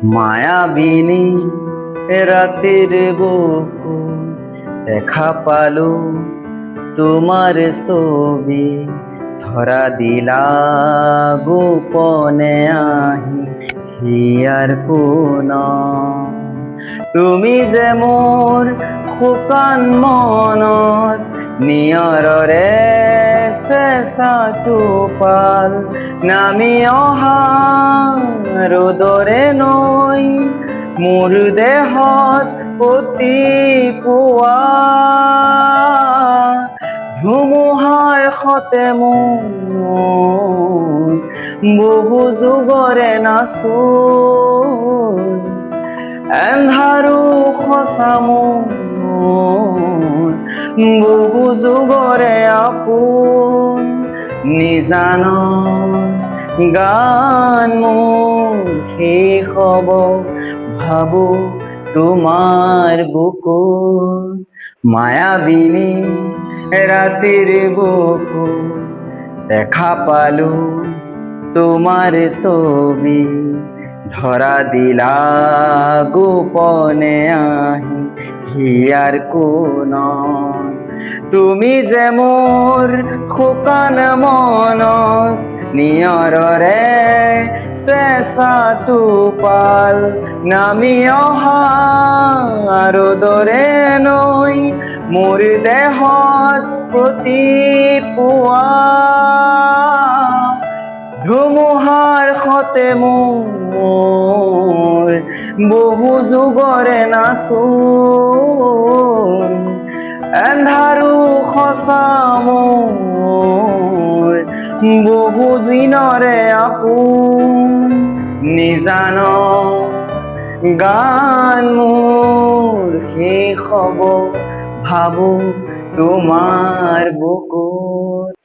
মায়াবিনী ৰাতেৰ বুকু দেখা পালো তোমাৰ ছবি ধৰা দিলা গোপনে আহি হিয়াৰ কোন তুমি যে মোৰ শুকান মনত নিয়ৰৰে চেঁচাটো পাল নামি অহা ৰ'দৰে নৈ মোৰ দেহত অতি পুৱা ধুমুহাৰ সতে মোৰ বহু যুগৰে নাচোন এন্ধাৰো সঁচা মোৰ বহু যুগৰে আপোন নিজান গান মোৰ শেষ হ'ব ভাবো তোমার বুকুত মায়াবিনী রাতের বুকু দেখা পালো তোমার ছবি ধরা দিলা গোপনে আহি হিয়ার কোন তুমি যে মোৰ শুকান মনত নিয়ৰৰে চেঁচাটো পাল নামি অহা ৰ'দৰে নৈ মোৰ দেহত প্ৰতি পুৱা ধুমুহাৰ সতে মোৰ বহু যুগৰে নাচোন এন্ধাৰো সঁচা মোৰ বহু দিনৰে আপোন নিজান গান মোৰ শেষ হ'ব ভাবো তোমাৰ বুকুত।